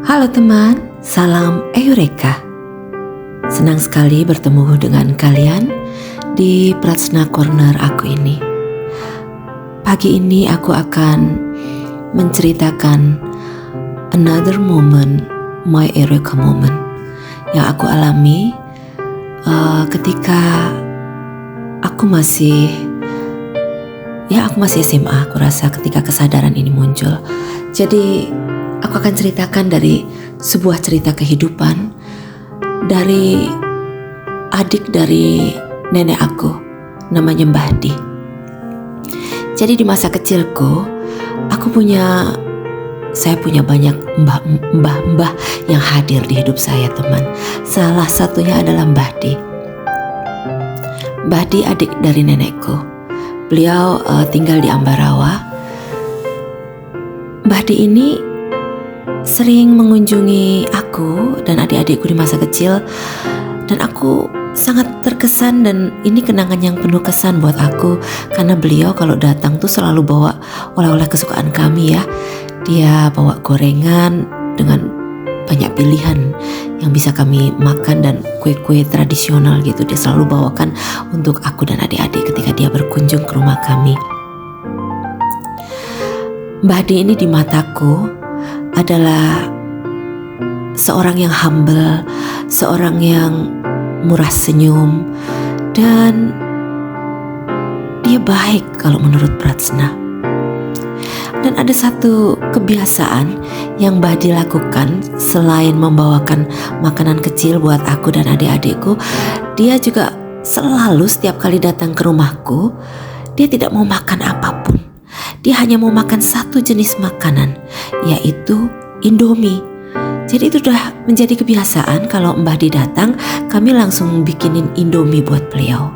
Halo teman, salam Eureka. Senang sekali bertemu dengan kalian di Pratsna Corner aku ini. Pagi ini aku akan menceritakan another moment, my Eureka moment yang aku alami ketika aku masih SMA. Aku rasa ketika kesadaran ini muncul. Jadi aku akan ceritakan dari sebuah cerita kehidupan dari adik dari nenek aku, namanya Mbah Di. Jadi di masa kecilku, saya punya banyak mbah yang hadir di hidup saya, teman. Salah satunya adalah Mbah Di. Mbah Di adik dari nenekku. Beliau tinggal di Ambarawa. Mbah Di ini sering mengunjungi aku dan adik-adikku di masa kecil, dan aku sangat terkesan, dan ini kenangan yang penuh kesan buat aku karena beliau kalau datang tuh selalu bawa oleh-oleh kesukaan kami ya. Dia bawa gorengan dengan banyak pilihan yang bisa kami makan dan kue-kue tradisional gitu. Dia selalu bawakan untuk aku dan adik-adik ketika dia berkunjung ke rumah kami. Mbah Di ini di mataku adalah seorang yang humble, seorang yang murah senyum, dan dia baik kalau menurut Pratsna. Dan ada satu kebiasaan yang Mbah Di lakukan selain membawakan makanan kecil buat aku dan adik-adikku. Dia juga selalu setiap kali datang ke rumahku, dia tidak mau makan apapun. Dia hanya mau makan satu jenis makanan, yaitu Indomie. Jadi itu udah menjadi kebiasaan kalau Mbah Di datang, kami langsung bikinin Indomie buat beliau.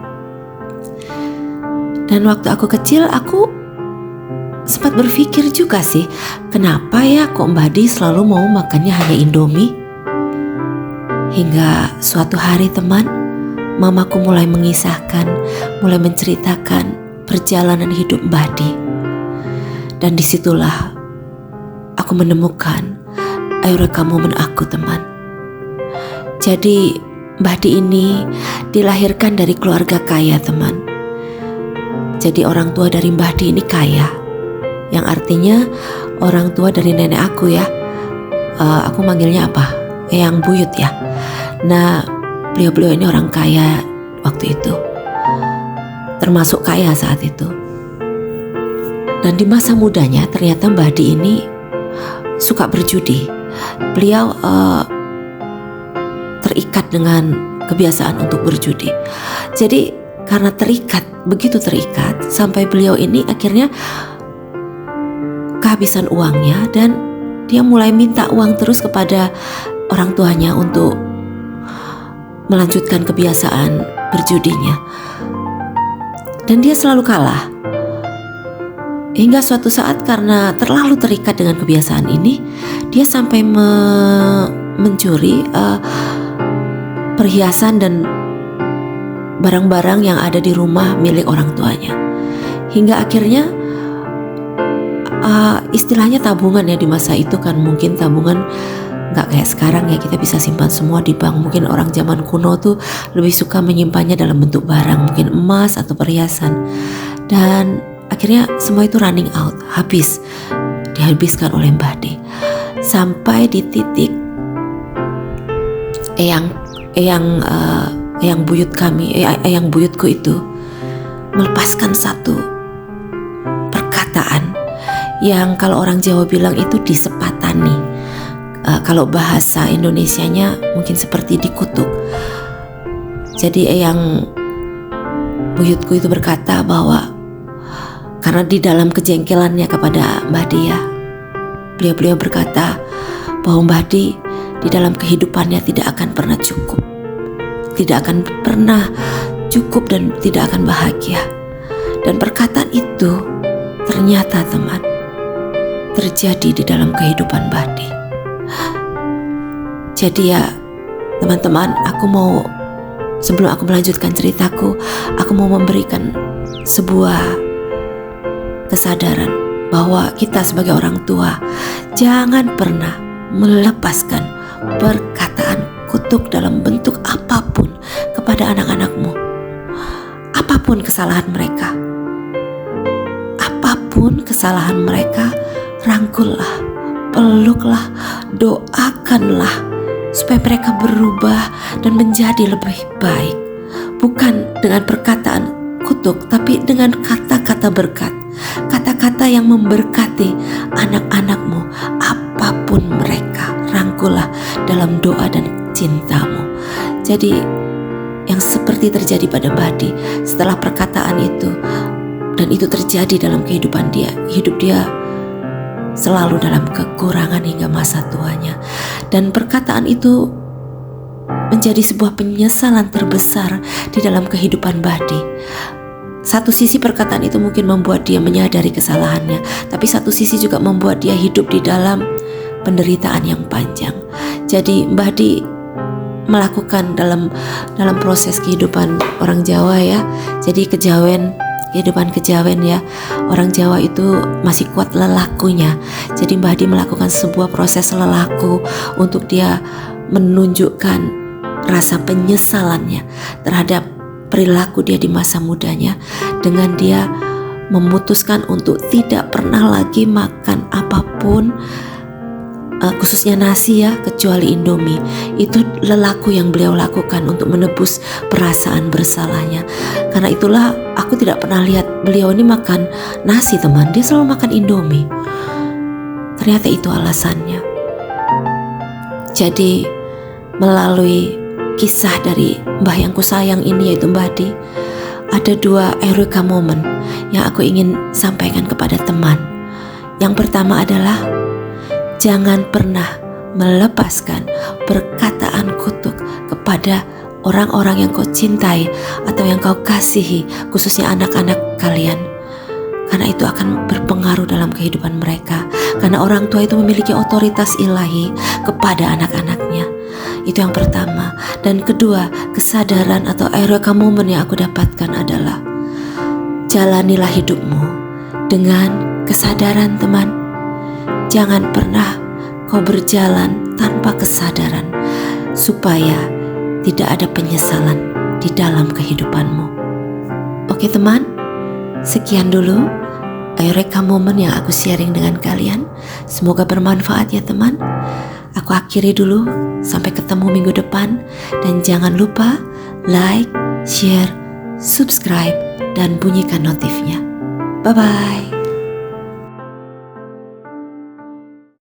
Dan waktu aku kecil, aku sempat berpikir juga sih, kenapa ya kok Mbah Di selalu mau makannya hanya Indomie? Hingga suatu hari, teman, mamaku mulai mengisahkan, mulai menceritakan perjalanan hidup Mbah Di. Dan disitulah aku menemukan Eureka moment aku, teman. Jadi Mbah Di ini dilahirkan dari keluarga kaya, teman. Jadi orang tua dari Mbah Di ini kaya, yang artinya orang tua dari nenek aku ya. Aku manggilnya apa? Eyang Buyut ya. Nah, beliau-beliau ini orang kaya waktu itu, termasuk kaya saat itu. Dan di masa mudanya ternyata Mbah Di ini suka berjudi. Beliau terikat dengan kebiasaan untuk berjudi. Jadi karena begitu terikat, sampai beliau ini akhirnya kehabisan uangnya, dan dia mulai minta uang terus kepada orang tuanya untuk melanjutkan kebiasaan berjudinya. Dan dia selalu kalah. Hingga suatu saat karena terlalu terikat dengan kebiasaan ini, dia sampai mencuri perhiasan dan barang-barang yang ada di rumah milik orang tuanya. Hingga akhirnya istilahnya tabungan ya, di masa itu kan mungkin tabungan gak kayak sekarang ya, kita bisa simpan semua di bank. Mungkin orang zaman kuno tuh lebih suka menyimpannya dalam bentuk barang, mungkin emas atau perhiasan. Dan akhirnya semua itu running out, dihabiskan oleh Mbah Di. Sampai di titik eyang buyutku itu melepaskan satu perkataan yang kalau orang Jawa bilang itu disepatani. Kalau bahasa Indonesianya mungkin seperti dikutuk. Jadi eyang buyutku itu berkata bahwa karena di dalam kejengkelannya kepada Mbah Di ya, beliau berkata bahwa Mbah Di dalam kehidupannya tidak akan pernah cukup. Tidak akan pernah cukup dan tidak akan bahagia. Dan perkataan itu ternyata, teman, terjadi di dalam kehidupan Mbah Di. Jadi ya teman-teman, sebelum aku melanjutkan ceritaku, aku mau memberikan sebuah kesadaran bahwa kita sebagai orang tua jangan pernah melepaskan perkataan kutuk dalam bentuk apapun kepada anak-anakmu. Apapun kesalahan mereka, rangkullah, peluklah, doakanlah supaya mereka berubah dan menjadi lebih baik. Bukan dengan perkataan kutuk, tapi dengan kata-kata berkat, kata-kata yang memberkati anak-anakmu. Apapun mereka, rangkullah dalam doa dan cintamu. Jadi yang seperti terjadi pada Badi setelah perkataan itu, dan itu terjadi dalam kehidupan dia, hidup dia selalu dalam kekurangan hingga masa tuanya. Dan perkataan itu menjadi sebuah penyesalan terbesar di dalam kehidupan Badi. Satu sisi perkataan itu mungkin membuat dia menyadari kesalahannya, tapi satu sisi juga membuat dia hidup di dalam penderitaan yang panjang. Jadi Badi melakukan dalam proses kehidupan orang Jawa ya. Jadi kehidupan kejawen ya, orang Jawa itu masih kuat lelakunya. Jadi Mbah Di melakukan sebuah proses lelaku untuk dia menunjukkan rasa penyesalannya terhadap perilaku dia di masa mudanya, dengan dia memutuskan untuk tidak pernah lagi makan apapun, khususnya nasi ya, kecuali Indomie. Itu lelaku yang beliau lakukan untuk menebus perasaan bersalahnya. Karena itulah aku tidak pernah lihat beliau ini makan nasi, teman. Dia selalu makan Indomie. Ternyata itu alasannya. Jadi melalui kisah dari Mbah yang kusayang ini, yaitu Mbah Di, ada dua eureka moment yang aku ingin sampaikan kepada teman. Yang pertama adalah jangan pernah melepaskan perkataan kutuk kepada orang-orang yang kau cintai atau yang kau kasihi, khususnya anak-anak kalian. Karena itu akan berpengaruh dalam kehidupan mereka. Karena orang tua itu memiliki otoritas ilahi kepada anak-anaknya. Itu yang pertama. Dan kedua, kesadaran atau eureka moment yang aku dapatkan adalah jalanilah hidupmu dengan kesadaran, teman. Jangan pernah kau berjalan tanpa kesadaran, supaya tidak ada penyesalan di dalam kehidupanmu. Oke teman, sekian dulu eureka moment yang aku sharing dengan kalian. Semoga bermanfaat ya teman. Aku akhiri dulu, sampai ketemu minggu depan. Dan jangan lupa like, share, subscribe, dan bunyikan notifnya. Bye-bye.